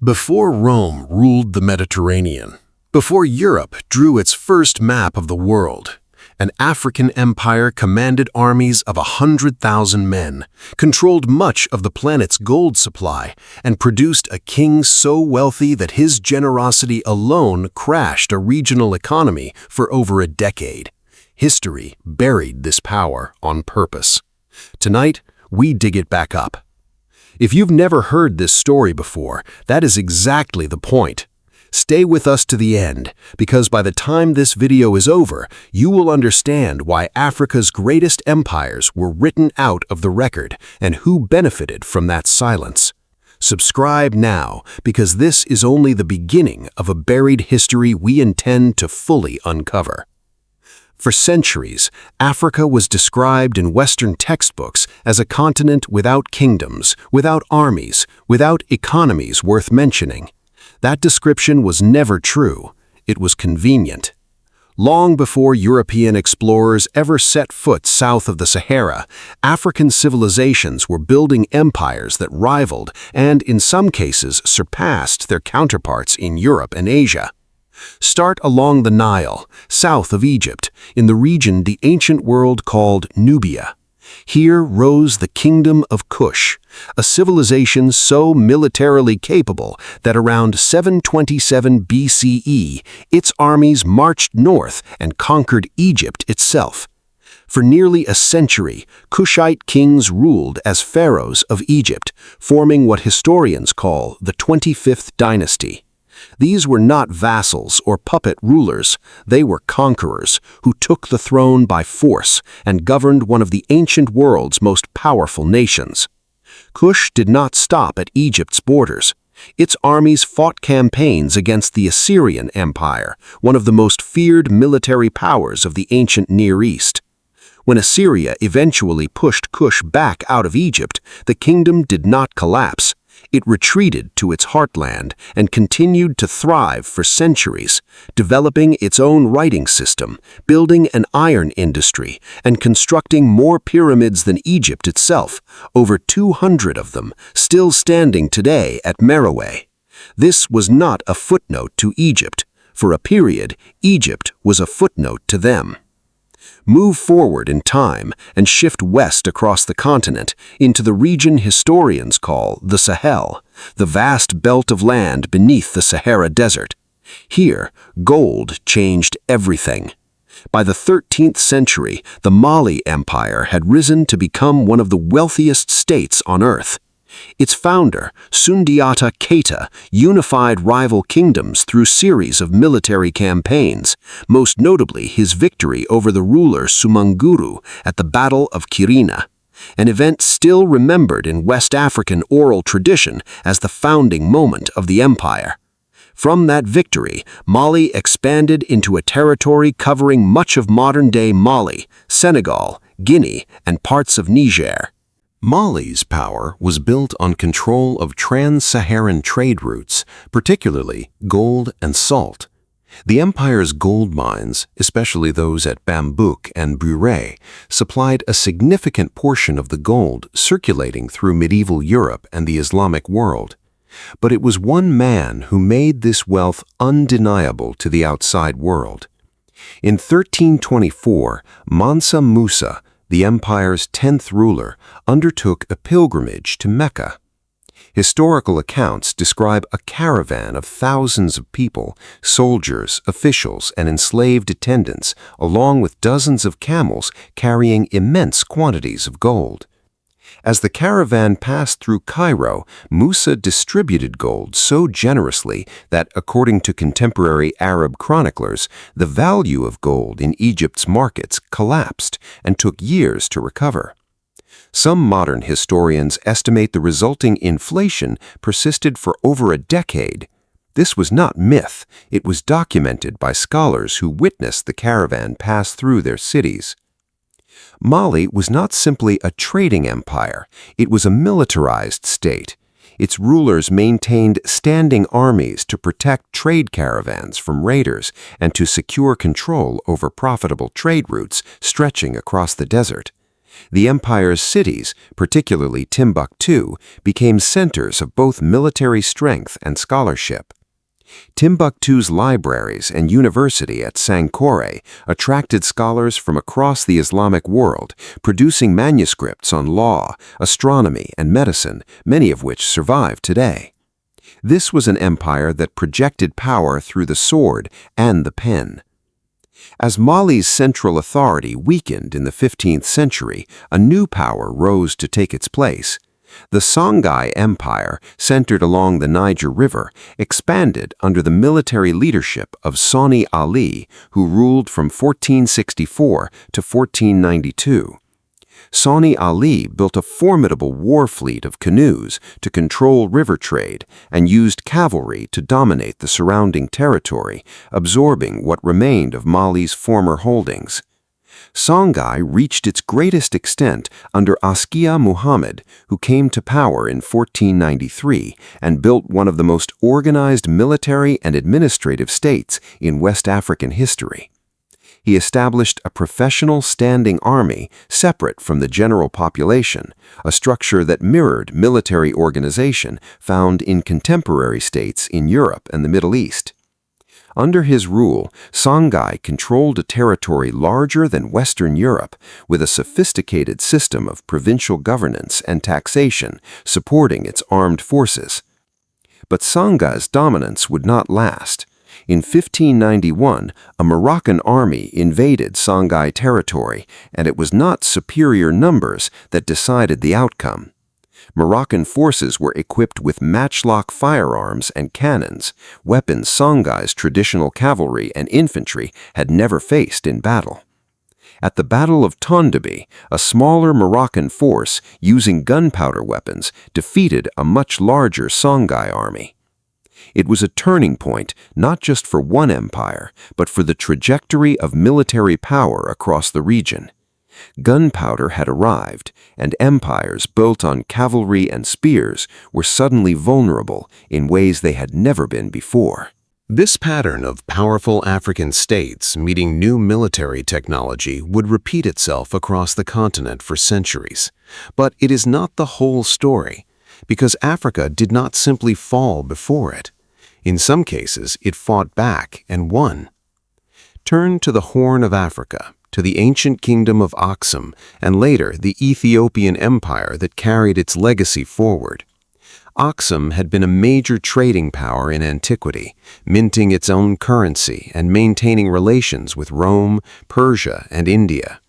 Before Rome ruled the Mediterranean, before Europe drew its first map of the world, an African empire commanded armies of 100,000 men, controlled much of the planet's gold supply, and produced a king so wealthy that his generosity alone crashed a regional economy for over a decade. History buried this power on purpose. Tonight, we dig it back up. If you've never heard this story before, that is exactly the point. Stay with us to the end, because by the time this video is over, you will understand why Africa's greatest empires were written out of the record and who benefited from that silence. Subscribe now, because this is only the beginning of a buried history we intend to fully uncover. For centuries, Africa was described in Western textbooks as a continent without kingdoms, without armies, without economies worth mentioning. That description was never true. It was convenient. Long before European explorers ever set foot south of the Sahara, African civilizations were building empires that rivaled and, in some cases, surpassed their counterparts in Europe and Asia. Start along the Nile, south of Egypt, in the region the ancient world called Nubia. Here rose the Kingdom of Kush, a civilization so militarily capable that around 727 BCE, its armies marched north and conquered Egypt itself. For nearly a century, Kushite kings ruled as pharaohs of Egypt, forming what historians call the 25th dynasty. These were not vassals or puppet rulers, they were conquerors who took the throne by force and governed one of the ancient world's most powerful nations. Kush did not stop at Egypt's borders. Its armies fought campaigns against the Assyrian Empire, one of the most feared military powers of the ancient Near East. When Assyria eventually pushed Kush back out of Egypt, the kingdom did not collapse. It retreated to its heartland and continued to thrive for centuries, developing its own writing system, building an iron industry, and constructing more pyramids than Egypt itself, over 200 of them still standing today at Meroe. This was not a footnote to Egypt. For a period, Egypt was a footnote to them. Move forward in time and shift west across the continent into the region historians call the Sahel, the vast belt of land beneath the Sahara Desert. Here, gold changed everything. By the 13th century, the Mali Empire had risen to become one of the wealthiest states on earth. Its founder, Sundiata Keita, unified rival kingdoms through series of military campaigns, most notably his victory over the ruler Sumanguru at the Battle of Kirina, an event still remembered in West African oral tradition as the founding moment of the empire. From that victory, Mali expanded into a territory covering much of modern-day Mali, Senegal, Guinea, and parts of Niger. Mali's power was built on control of trans-Saharan trade routes, particularly gold and salt. The empire's gold mines, especially those at Bambouk and Bure, supplied a significant portion of the gold circulating through medieval Europe and the Islamic world. But it was one man who made this wealth undeniable to the outside world. In 1324, Mansa Musa, the empire's 10th ruler, undertook a pilgrimage to Mecca. Historical accounts describe a caravan of thousands of people, soldiers, officials, and enslaved attendants, along with dozens of camels carrying immense quantities of gold. As the caravan passed through Cairo, Musa distributed gold so generously that, according to contemporary Arab chroniclers, the value of gold in Egypt's markets collapsed and took years to recover. Some modern historians estimate the resulting inflation persisted for over a decade. This was not myth, it was documented by scholars who witnessed the caravan pass through their cities. Mali was not simply a trading empire, it was a militarized state. Its rulers maintained standing armies to protect trade caravans from raiders and to secure control over profitable trade routes stretching across the desert. The empire's cities, particularly Timbuktu, became centers of both military strength and scholarship. Timbuktu's libraries and university at Sankore attracted scholars from across the Islamic world, producing manuscripts on law, astronomy, and medicine, many of which survive today. This was an empire that projected power through the sword and the pen. As Mali's central authority weakened in the 15th century, a new power rose to take its place. The Songhai Empire, centered along the Niger River, expanded under the military leadership of Sani Ali, who ruled from 1464 to 1492. Sani Ali built a formidable war fleet of canoes to control river trade and used cavalry to dominate the surrounding territory, absorbing what remained of Mali's former holdings. Songhai reached its greatest extent under Askia Muhammad, who came to power in 1493 and built one of the most organized military and administrative states in West African history. He established a professional standing army separate from the general population, a structure that mirrored military organization found in contemporary states in Europe and the Middle East. Under his rule, Songhai controlled a territory larger than Western Europe, with a sophisticated system of provincial governance and taxation supporting its armed forces. But Songhai's dominance would not last. In 1591, a Moroccan army invaded Songhai territory, and it was not superior numbers that decided the outcome. Moroccan forces were equipped with matchlock firearms and cannons, weapons Songhai's traditional cavalry and infantry had never faced in battle. At the Battle of Tondabi, a smaller Moroccan force using gunpowder weapons defeated a much larger Songhai army. It was a turning point not just for one empire, but for the trajectory of military power across the region. Gunpowder had arrived, and empires built on cavalry and spears were suddenly vulnerable in ways they had never been before. This pattern of powerful African states meeting new military technology would repeat itself across the continent for centuries. But it is not the whole story, because Africa did not simply fall before it. In some cases, it fought back and won. Turn to the Horn of Africa, to the ancient kingdom of Aksum, and later the Ethiopian Empire that carried its legacy forward. Aksum had been a major trading power in antiquity, minting its own currency and maintaining relations with Rome, Persia, and India.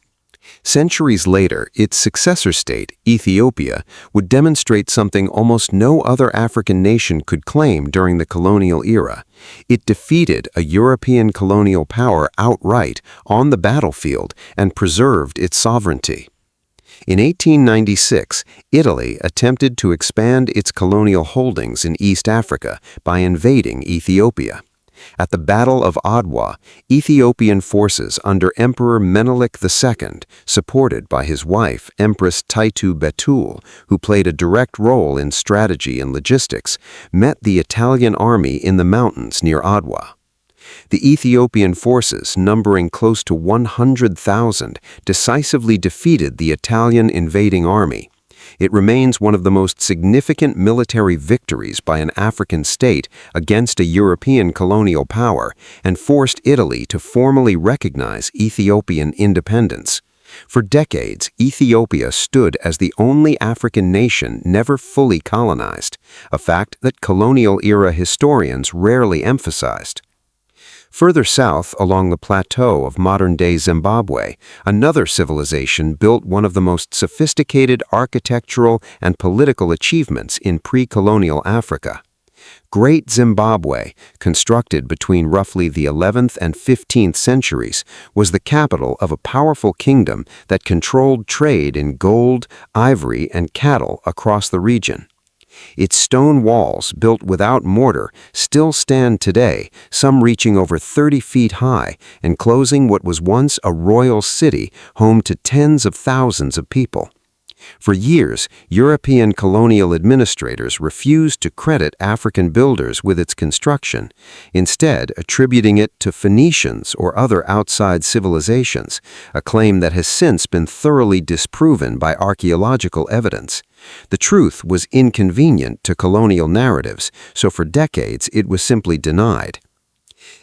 Centuries later, its successor state, Ethiopia, would demonstrate something almost no other African nation could claim during the colonial era. It defeated a European colonial power outright on the battlefield and preserved its sovereignty. In 1896, Italy attempted to expand its colonial holdings in East Africa by invading Ethiopia. At the Battle of Adwa, Ethiopian forces under Emperor Menelik II, supported by his wife, Empress Taitu Betul, who played a direct role in strategy and logistics, met the Italian army in the mountains near Adwa. The Ethiopian forces, numbering close to 100,000, decisively defeated the Italian invading army. It remains one of the most significant military victories by an African state against a European colonial power and forced Italy to formally recognize Ethiopian independence. For decades, Ethiopia stood as the only African nation never fully colonized, a fact that colonial-era historians rarely emphasized. Further south, along the plateau of modern-day Zimbabwe, another civilization built one of the most sophisticated architectural and political achievements in pre-colonial Africa. Great Zimbabwe, constructed between roughly the 11th and 15th centuries, was the capital of a powerful kingdom that controlled trade in gold, ivory, and cattle across the region. Its stone walls, built without mortar, still stand today, some reaching over 30 feet high, enclosing what was once a royal city home to tens of thousands of people. For years, European colonial administrators refused to credit African builders with its construction, instead attributing it to Phoenicians or other outside civilizations, a claim that has since been thoroughly disproven by archaeological evidence. The truth was inconvenient to colonial narratives, so for decades it was simply denied.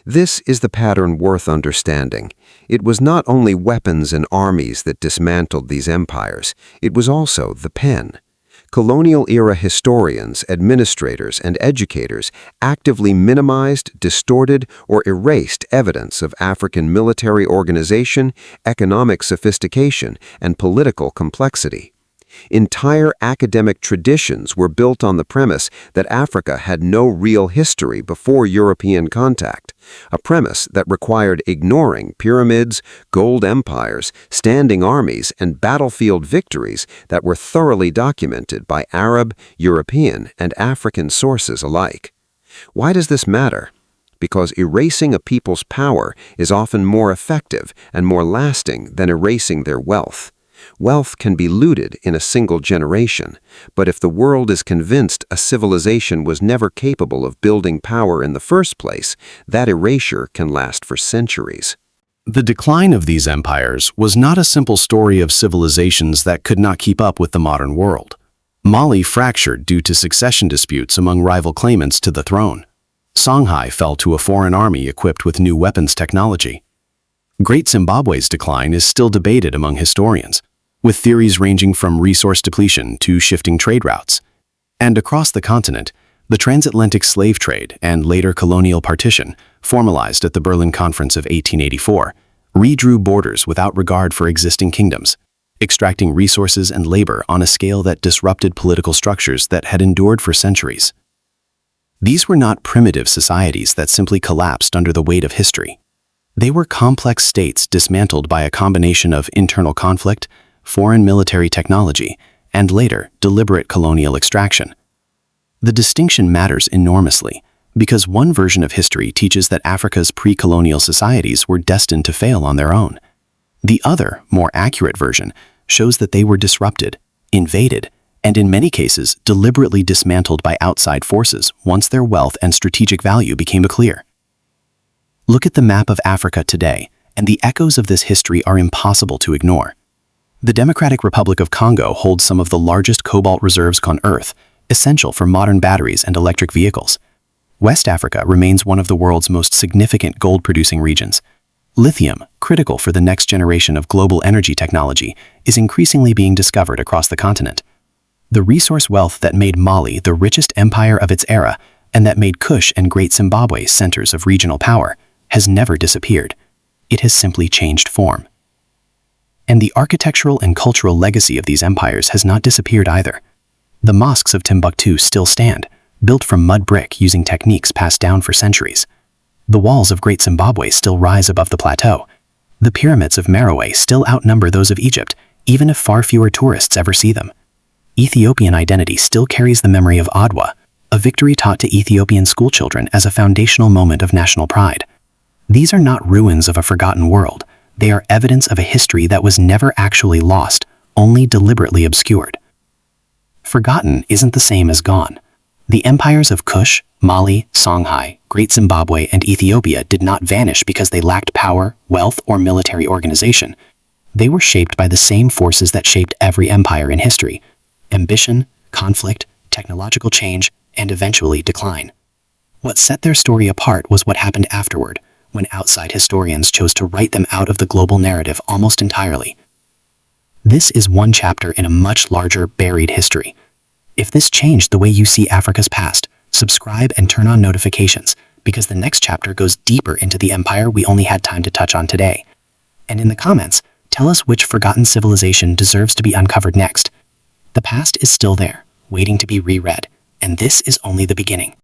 This is the pattern worth understanding. It was not only weapons and armies that dismantled these empires, it was also the pen. Colonial-era historians, administrators, and educators actively minimized, distorted, or erased evidence of African military organization, economic sophistication, and political complexity. Entire academic traditions were built on the premise that Africa had no real history before European contact, a premise that required ignoring pyramids, gold empires, standing armies, and battlefield victories that were thoroughly documented by Arab, European, and African sources alike. Why does this matter? Because erasing a people's power is often more effective and more lasting than erasing their wealth. Wealth can be looted in a single generation, but if the world is convinced a civilization was never capable of building power in the first place, that erasure can last for centuries. The decline of these empires was not a simple story of civilizations that could not keep up with the modern world. Mali fractured due to succession disputes among rival claimants to the throne. Songhai fell to a foreign army equipped with new weapons technology. Great Zimbabwe's decline is still debated among historians, with theories ranging from resource depletion to shifting trade routes. And across the continent, the transatlantic slave trade and later colonial partition, formalized at the Berlin Conference of 1884, redrew borders without regard for existing kingdoms, extracting resources and labor on a scale that disrupted political structures that had endured for centuries. These were not primitive societies that simply collapsed under the weight of history. They were complex states dismantled by a combination of internal conflict, foreign military technology, and later, deliberate colonial extraction. The distinction matters enormously, because one version of history teaches that Africa's pre-colonial societies were destined to fail on their own. The other, more accurate version shows that they were disrupted, invaded, and in many cases deliberately dismantled by outside forces once their wealth and strategic value became clear. Look at the map of Africa today, and the echoes of this history are impossible to ignore. The Democratic Republic of Congo holds some of the largest cobalt reserves on Earth, essential for modern batteries and electric vehicles. West Africa remains one of the world's most significant gold-producing regions. Lithium, critical for the next generation of global energy technology, is increasingly being discovered across the continent. The resource wealth that made Mali the richest empire of its era, and that made Kush and Great Zimbabwe centers of regional power, has never disappeared. It has simply changed form. And the architectural and cultural legacy of these empires has not disappeared either. The mosques of Timbuktu still stand, built from mud brick using techniques passed down for centuries. The walls of Great Zimbabwe still rise above the plateau. The pyramids of Meroe still outnumber those of Egypt, even if far fewer tourists ever see them. Ethiopian identity still carries the memory of Adwa, a victory taught to Ethiopian schoolchildren as a foundational moment of national pride. These are not ruins of a forgotten world. They are evidence of a history that was never actually lost, only deliberately obscured. Forgotten isn't the same as gone. The empires of Kush, Mali, Songhai, Great Zimbabwe, and Ethiopia did not vanish because they lacked power, wealth, or military organization. They were shaped by the same forces that shaped every empire in history: ambition, conflict, technological change, and eventually decline. What set their story apart was what happened afterward, when outside historians chose to write them out of the global narrative almost entirely. This is one chapter in a much larger, buried history. If this changed the way you see Africa's past, subscribe and turn on notifications, because the next chapter goes deeper into the empire we only had time to touch on today. And in the comments, tell us which forgotten civilization deserves to be uncovered next. The past is still there, waiting to be reread, and this is only the beginning.